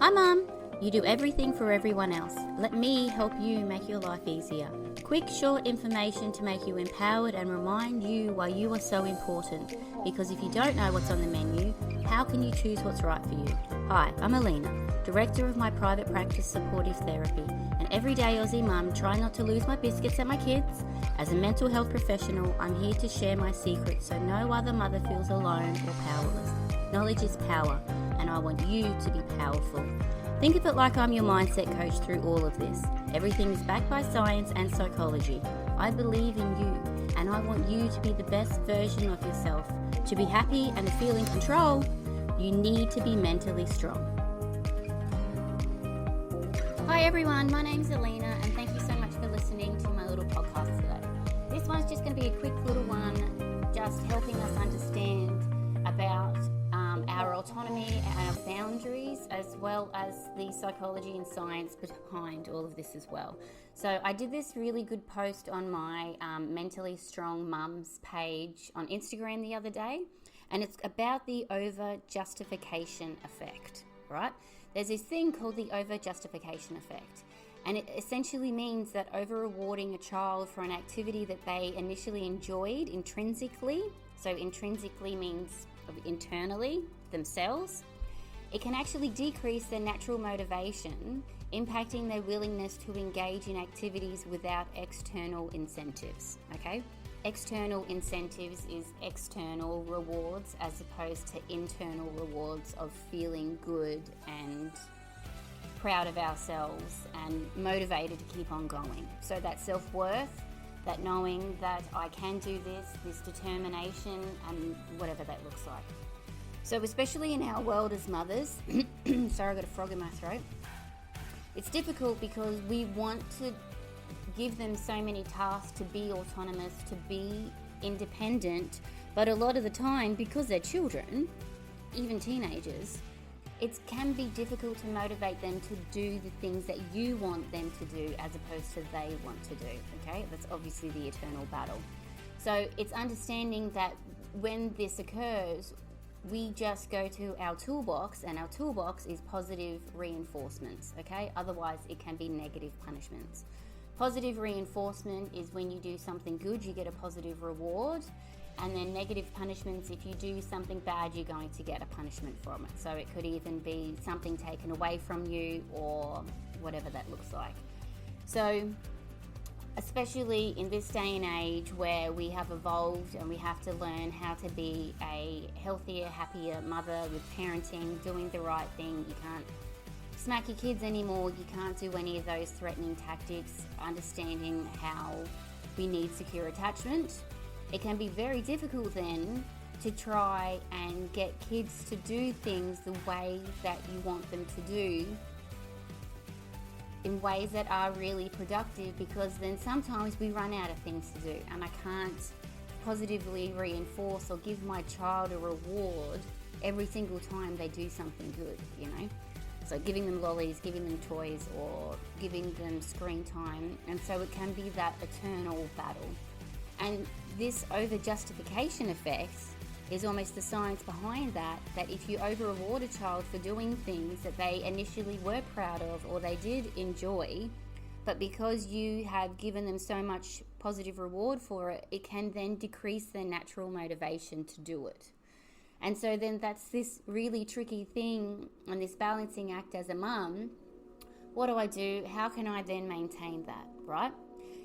Hi Mum, you do everything for everyone else. Let me help you make your life easier. Quick, short information to make you empowered and remind you why you are so important. Because if you don't know what's on the menu, how can you choose what's right for you? Hi, I'm Alina, Director of my private practice Supportive Therapy, an everyday Aussie mum trying not to lose my biscuits at my kids. As a mental health professional, I'm here to share my secrets so no other mother feels alone or powerless. Knowledge is power, and I want you to be powerful. Think of it like I'm your mindset coach through all of this. Everything is backed by science and psychology. I believe in you, and I want you to be the best version of yourself. To be happy and to feel in control, you need to be mentally strong. Hi everyone, my name's Alina, and thank you so much for listening to my little podcast today. This one's just going to be a quick little one, just helping us understand about our autonomy and our boundaries, as well as the psychology and science behind all of this as well. So I did this really good post on my Mentally Strong Mums page on Instagram the other day, and it's about the over-justification effect, right? There's this thing called the over-justification effect, and it essentially means that over-rewarding a child for an activity that they initially enjoyed intrinsically, so intrinsically means internally, themselves, it can actually decrease their natural motivation, impacting their willingness to engage in activities without external incentives, okay? External incentives is external rewards as opposed to internal rewards of feeling good and proud of ourselves and motivated to keep on going. So that self-worth, that knowing that I can do this determination and whatever that looks like. So especially in our world as mothers, sorry, I got a frog in my throat. It's difficult because we want to give them so many tasks to be autonomous, to be independent, but a lot of the time, because they're children, even teenagers, it can be difficult to motivate them to do the things that you want them to do as opposed to they want to do, okay? That's obviously the eternal battle. So it's understanding that when this occurs, we just go to our toolbox, and our toolbox is positive reinforcements, okay? Otherwise, it can be negative punishments. Positive reinforcement is when you do something good, you get a positive reward. And then negative punishments, if you do something bad, you're going to get a punishment from it. So it could even be something taken away from you or whatever that looks like. So especially in this day and age where we have evolved and we have to learn how to be a healthier, happier mother with parenting, doing the right thing. You can't smack your kids anymore. You can't do any of those threatening tactics, understanding how we need secure attachment. It can be very difficult then to try and get kids to do things the way that you want them to do in ways that are really productive, because then sometimes we run out of things to do and I can't positively reinforce or give my child a reward every single time they do something good, you know? So giving them lollies, giving them toys, or giving them screen time, and so it can be that eternal battle. And this over-justification effect is almost the science behind that if you over-reward a child for doing things that they initially were proud of or they did enjoy, but because you have given them so much positive reward for it, it can then decrease their natural motivation to do it. And so then that's this really tricky thing and this balancing act as a mum. What do I do? How can I then maintain that, right?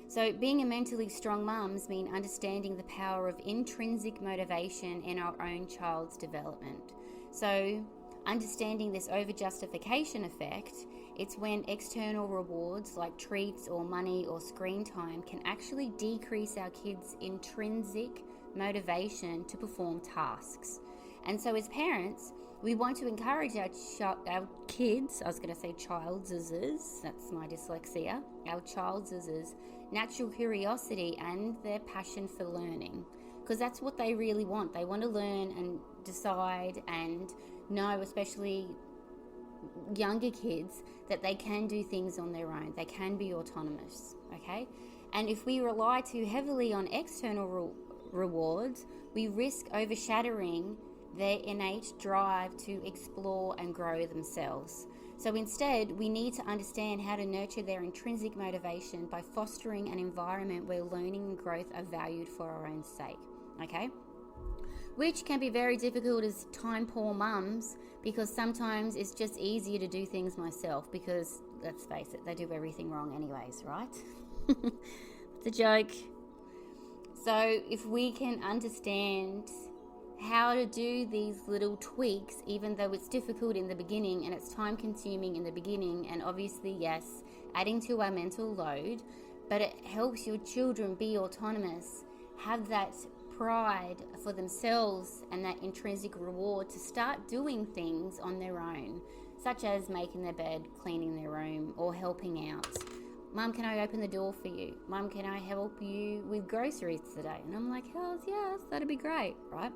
So being a mentally strong mums means understanding the power of intrinsic motivation in our own child's development. So understanding this over-justification effect, it's when external rewards like treats or money or screen time can actually decrease our kids' intrinsic motivation to perform tasks. And so as parents, we want to encourage our kids, I was going to say child's, that's my dyslexia, our child's natural curiosity and their passion for learning, because that's what they really want. They want to learn and decide and know, especially younger kids, that they can do things on their own. They can be autonomous, okay? And if we rely too heavily on external rewards, we risk overshadowing their innate drive to explore and grow themselves. So instead, we need to understand how to nurture their intrinsic motivation by fostering an environment where learning and growth are valued for our own sake, okay? Which can be very difficult as time-poor mums, because sometimes it's just easier to do things myself because, let's face it, they do everything wrong anyways, right? It's a joke. So if we can understand how to do these little tweaks, even though it's difficult in the beginning and it's time consuming in the beginning, and obviously, yes, adding to our mental load, but it helps your children be autonomous, have that pride for themselves and that intrinsic reward to start doing things on their own, such as making their bed, cleaning their room, or helping out. Mum, can I open the door for you? Mum, can I help you with groceries today? And I'm like, hells yes, that'd be great, right?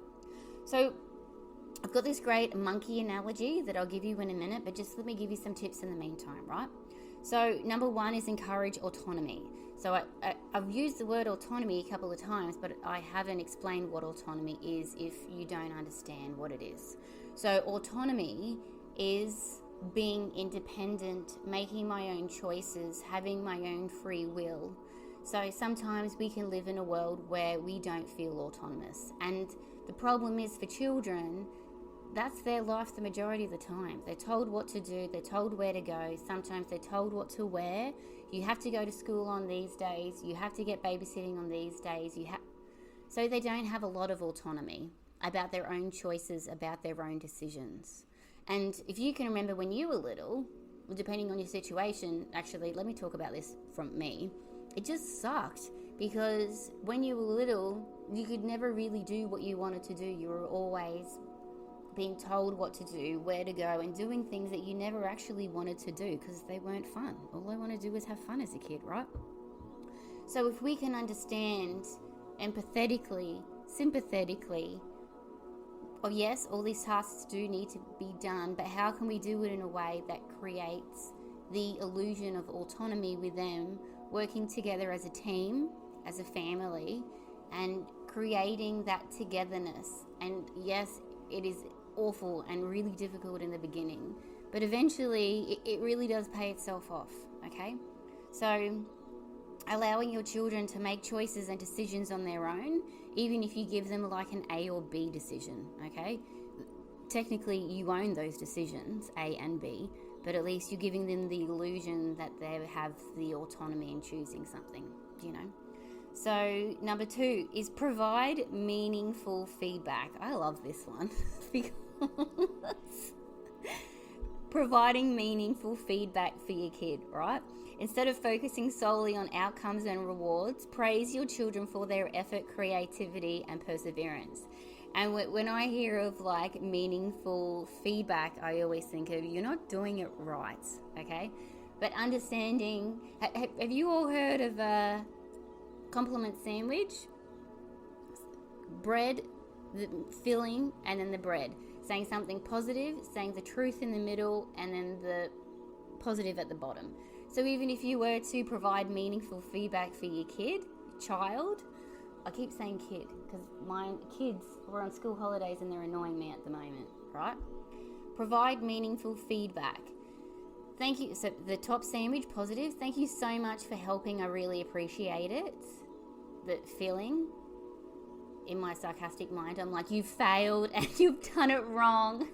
So I've got this great monkey analogy that I'll give you in a minute, but just let me give you some tips in the meantime, right? So number one is encourage autonomy. So I've used the word autonomy a couple of times, but I haven't explained what autonomy is if you don't understand what it is. So autonomy is being independent, making my own choices, having my own free will. So sometimes we can live in a world where we don't feel autonomous. And the problem is for children, that's their life the majority of the time. They're told what to do, they're told where to go, sometimes they're told what to wear. You have to go to school on these days, you have to get babysitting on these days. So they don't have a lot of autonomy about their own choices, about their own decisions. And if you can remember when you were little, depending on your situation, actually, let me talk about this from me. It just sucked because when you were little, you could never really do what you wanted to do. You were always being told what to do, where to go, and doing things that you never actually wanted to do because they weren't fun. All I want to do was have fun as a kid, right? So if we can understand empathetically, sympathetically, oh yes, all these tasks do need to be done, but how can we do it in a way that creates the illusion of autonomy with them, working together as a team, as a family, and creating that togetherness. And yes, it is awful and really difficult in the beginning, but eventually it really does pay itself off, okay? So allowing your children to make choices and decisions on their own, even if you give them like an A or B decision, okay? Technically, you own those decisions, A and B, but at least you're giving them the illusion that they have the autonomy in choosing something, you know? So number two is provide meaningful feedback. I love this one because providing meaningful feedback for your kid, right? Instead of focusing solely on outcomes and rewards, praise your children for their effort, creativity, and perseverance. And when I hear of like meaningful feedback, I always think of you're not doing it right, okay? But understanding, have you all heard of a compliment sandwich? Bread, the filling, and then the bread. Saying something positive, saying the truth in the middle, and then the positive at the bottom. So even if you were to provide meaningful feedback for your child, I keep saying kid because my kids were on school holidays and they're annoying me at the moment, right? Provide meaningful feedback. Thank you. So the top sandwich, positive. Thank you so much for helping. I really appreciate it. The feeling in my sarcastic mind, I'm like, you've failed and you've done it wrong.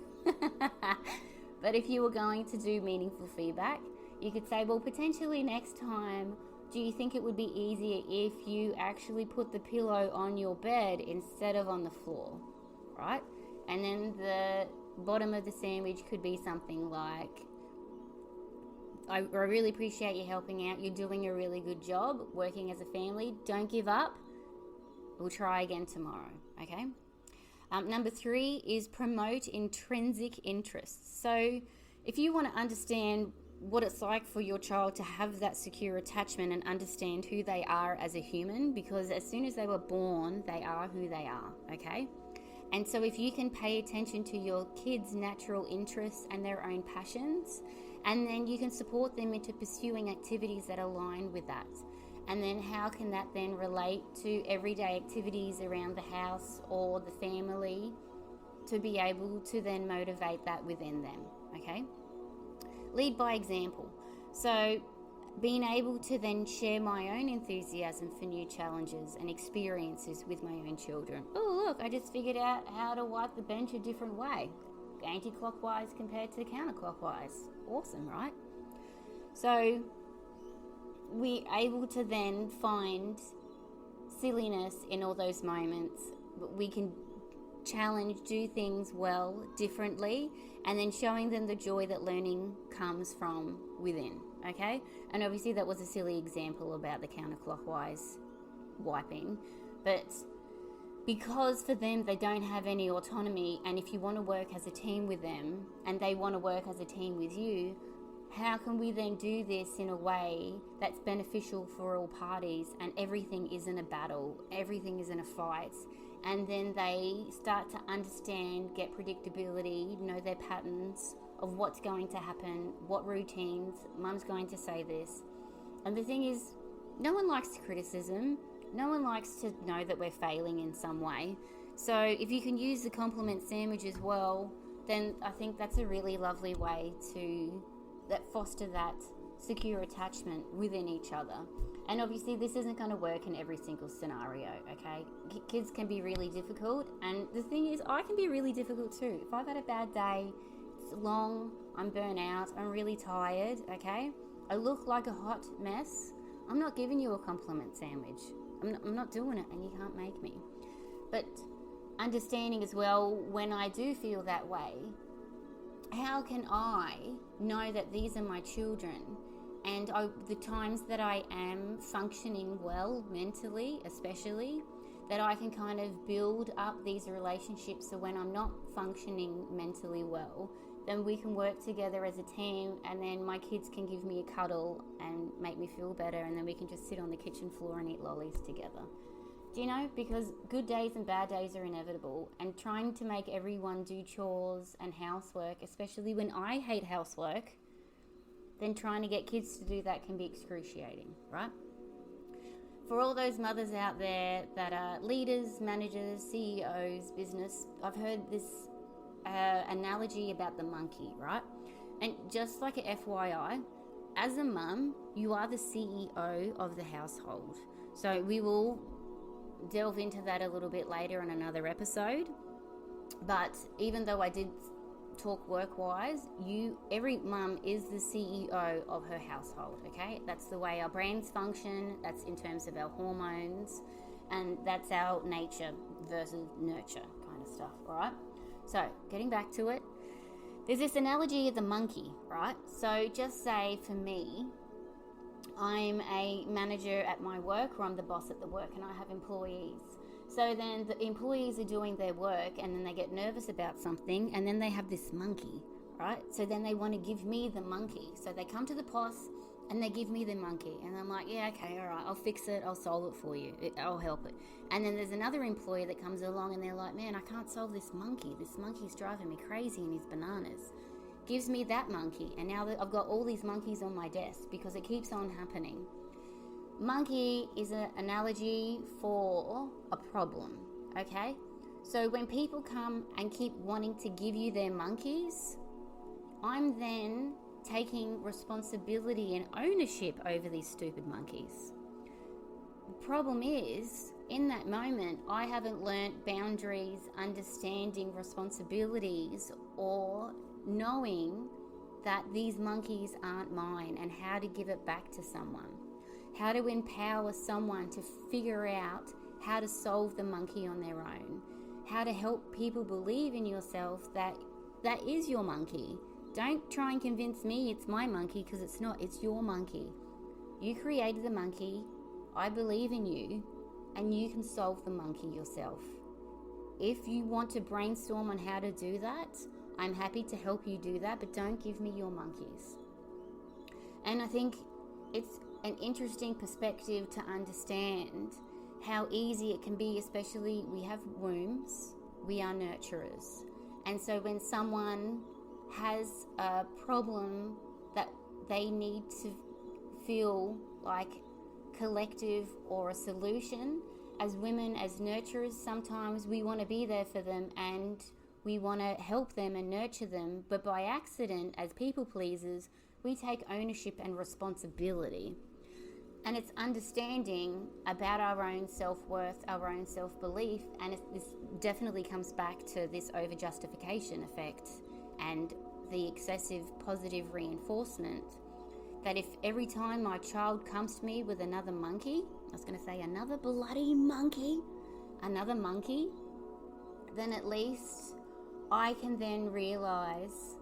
But if you were going to do meaningful feedback, you could say, well, potentially next time, do you think it would be easier if you actually put the pillow on your bed instead of on the floor, right? And then the bottom of the sandwich could be something like, I really appreciate you helping out. You're doing a really good job working as a family. Don't give up. We'll try again tomorrow, okay? Number three is promote intrinsic interests. So if you want to understand what it's like for your child to have that secure attachment and understand who they are as a human, because as soon as they were born, they are who they are, okay? And so if you can pay attention to your kids' natural interests and their own passions, and then you can support them into pursuing activities that align with that. And then how can that then relate to everyday activities around the house or the family to be able to then motivate that within them, okay? lead by example. So being able to then share my own enthusiasm for new challenges and experiences with my own children. Oh, look, I just figured out how to wipe the bench a different way, anti-clockwise compared to counterclockwise. Awesome, right? So we're able to then find silliness in all those moments, but we can challenge, do things well, differently, and then showing them the joy that learning comes from within, okay? And obviously that was a silly example about the counterclockwise wiping, but because for them they don't have any autonomy, and if you want to work as a team with them and they want to work as a team with you, how can we then do this in a way that's beneficial for all parties and everything isn't a battle, everything isn't a fight, and then they start to understand, get predictability, know their patterns of what's going to happen, what routines, mum's going to say this. And the thing is, no one likes criticism, no one likes to know that we're failing in some way. So if you can use the compliment sandwich as well, then I think that's a really lovely way to foster that secure attachment within each other. And obviously this isn't going to work in every single scenario, okay? Kids can be really difficult, and the thing is, I can be really difficult too. If I've had a bad day, it's long, I'm burnt out, I'm really tired, okay? I look like a hot mess, I'm not giving you a compliment sandwich. I'm not doing it, and you can't make me. But understanding as well, when I do feel that way, how can I know that these are my children, and the times that I am functioning well mentally, especially, that I can kind of build up these relationships so when I'm not functioning mentally well, then we can work together as a team, and then my kids can give me a cuddle and make me feel better, and then we can just sit on the kitchen floor and eat lollies together. Do you know? Because good days and bad days are inevitable, and trying to make everyone do chores and housework, especially when I hate housework, then trying to get kids to do that can be excruciating, right? For all those mothers out there that are leaders, managers, CEOs, business, I've heard this analogy about the monkey, right? And just like a FYI, as a mum, you are the CEO of the household. So we will delve into that a little bit later in another episode. But even though I did talk work-wise, every mum is the CEO of her household, okay? That's the way our brains function, that's in terms of our hormones, and that's our nature versus nurture kind of stuff, all right? So, getting back to it, there's this analogy of the monkey, right? So just say for me, I'm a manager at my work, or I'm the boss at the work, and I have employees. So then the employees are doing their work, and then they get nervous about something, and then they have this monkey, right? So then they want to give me the monkey. So they come to the boss and they give me the monkey, and I'm like, yeah, okay, all right, I'll fix it, I'll solve it for you, I'll help it. And then there's another employee that comes along and they're like, man, I can't solve this monkey's driving me crazy and he's bananas. Gives me that monkey, and now that I've got all these monkeys on my desk because it keeps on happening. Monkey is an analogy for a problem, okay? So when people come and keep wanting to give you their monkeys, I'm then taking responsibility and ownership over these stupid monkeys. The problem is, in that moment, I haven't learnt boundaries, understanding responsibilities, or knowing that these monkeys aren't mine, and how to give it back to someone. How to empower someone to figure out how to solve the monkey on their own. How to help people believe in yourself that that is your monkey. Don't try and convince me it's my monkey, because it's not. It's your monkey. You created the monkey. I believe in you, and you can solve the monkey yourself. If you want to brainstorm on how to do that, I'm happy to help you do that, but don't give me your monkeys. And I think it's an interesting perspective to understand how easy it can be, especially we have wombs, we are nurturers. And so when someone has a problem that they need to feel like collective or a solution, as women, as nurturers, sometimes we want to be there for them, and We want to help them and nurture them, but by accident, as people pleasers, we take ownership and responsibility. And it's understanding about our own self-worth, our own self-belief, and this definitely comes back to this over-justification effect and the excessive positive reinforcement, that if every time my child comes to me with another monkey, I was going to say another bloody monkey, then at least I can then realize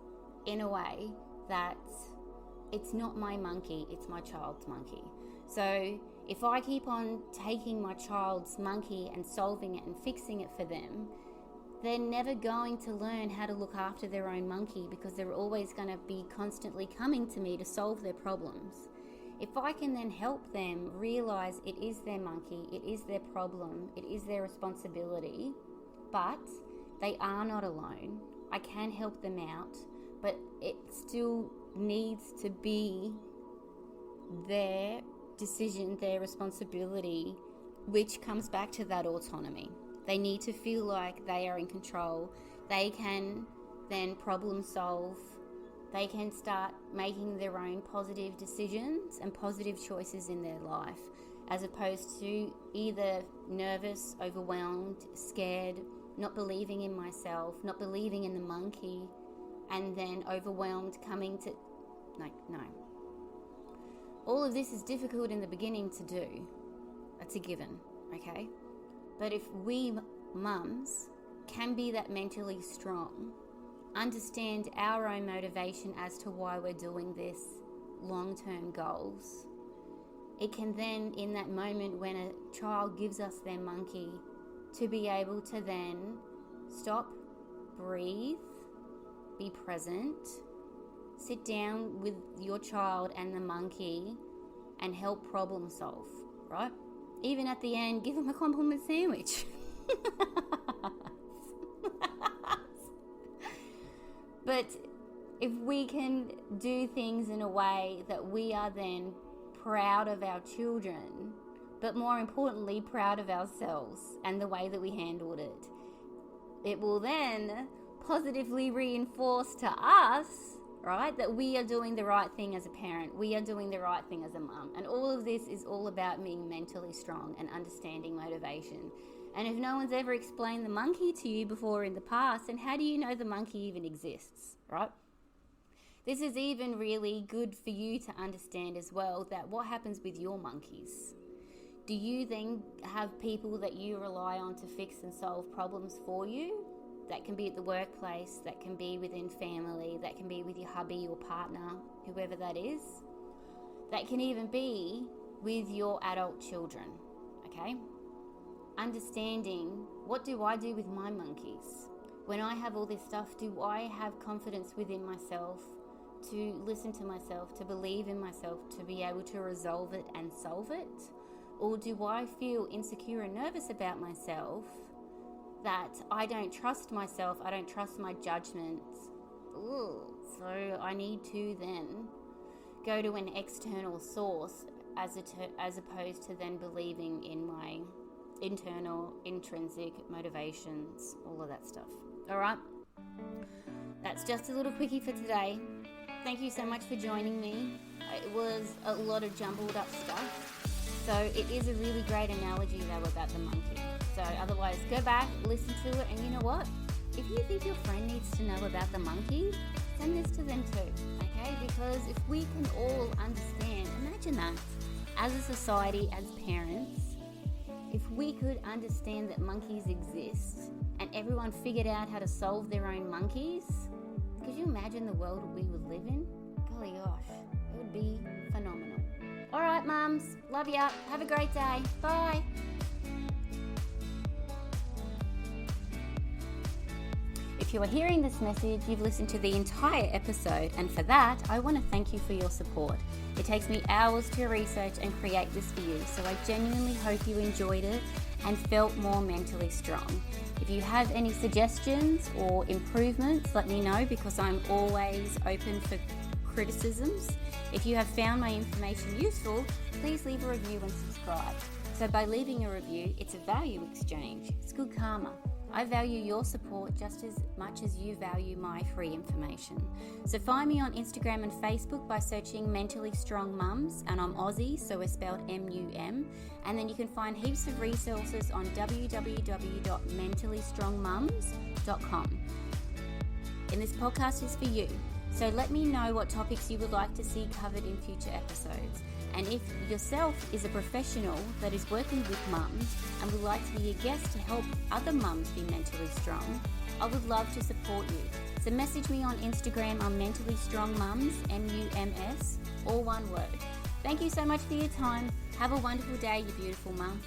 in a way that it's not my monkey, it's my child's monkey. So if I keep on taking my child's monkey and solving it and fixing it for them, they're never going to learn how to look after their own monkey, because they're always going to be constantly coming to me to solve their problems. If I can then help them realize it is their monkey, it is their problem, it is their responsibility, but they are not alone. I can help them out, but it still needs to be their decision, their responsibility, which comes back to that autonomy. They need to feel like they are in control. They can then problem solve. They can start making their own positive decisions and positive choices in their life, as opposed to either nervous, overwhelmed, scared, not believing in myself, not believing in the monkey, and then overwhelmed coming to... No. All of this is difficult in the beginning to do. That's a given, okay? But if we mums can be that mentally strong, understand our own motivation as to why we're doing this, long-term goals, it can then, in that moment when a child gives us their monkey, to be able to then stop, breathe, be present, sit down with your child and the monkey and help problem solve, right? Even at the end, give them a compliment sandwich. But if we can do things in a way that we are then proud of our children, but more importantly, proud of ourselves and the way that we handled it, it will then positively reinforce to us, right, that we are doing the right thing as a parent, we are doing the right thing as a mum. And all of this is all about being mentally strong and understanding motivation. And if no one's ever explained the monkey to you before in the past, then how do you know the monkey even exists, right? This is even really good for you to understand as well, that what happens with your monkeys. Do you then have people that you rely on to fix and solve problems for you? That can be at the workplace, that can be within family, that can be with your hubby or partner, whoever that is. That can even be with your adult children, okay? Understanding, what do I do with my monkeys? When I have all this stuff, do I have confidence within myself to listen to myself, to believe in myself, to be able to resolve it and solve it? Or do I feel insecure and nervous about myself, that I don't trust myself, I don't trust my judgments? So I need to then go to an external source as opposed to then believing in my internal, intrinsic motivations, all of that stuff. All right? That's just a little quickie for today. Thank you so much for joining me. It was a lot of jumbled up stuff. So it is a really great analogy though about the monkey. So otherwise, go back, listen to it, and you know what? If you think your friend needs to know about the monkey, send this to them too, okay? Because if we can all understand, imagine that, as a society, as parents, if we could understand that monkeys exist and everyone figured out how to solve their own monkeys, could you imagine the world we would live in? Golly gosh, it would be phenomenal. All right, mums, love ya. Have a great day. Bye. If you are hearing this message, you've listened to the entire episode, and for that, I want to thank you for your support. It takes me hours to research and create this for you, so I genuinely hope you enjoyed it and felt more mentally strong. If you have any suggestions or improvements, let me know, because I'm always open for criticisms. If you have found my information useful, please leave a review and subscribe. So by leaving a review, it's a value exchange. It's good karma. I value your support just as much as you value my free information. So find me on Instagram and Facebook by searching Mentally Strong Mums, and I'm Aussie, so we're spelled MUM. And then you can find heaps of resources on www.mentallystrongmums.com. And this podcast is for you. So let me know what topics you would like to see covered in future episodes. And if yourself is a professional that is working with mums and would like to be a guest to help other mums be mentally strong, I would love to support you. So message me on Instagram on Mentally Strong Mums, MUMS, all one word. Thank you so much for your time. Have a wonderful day, you beautiful mum.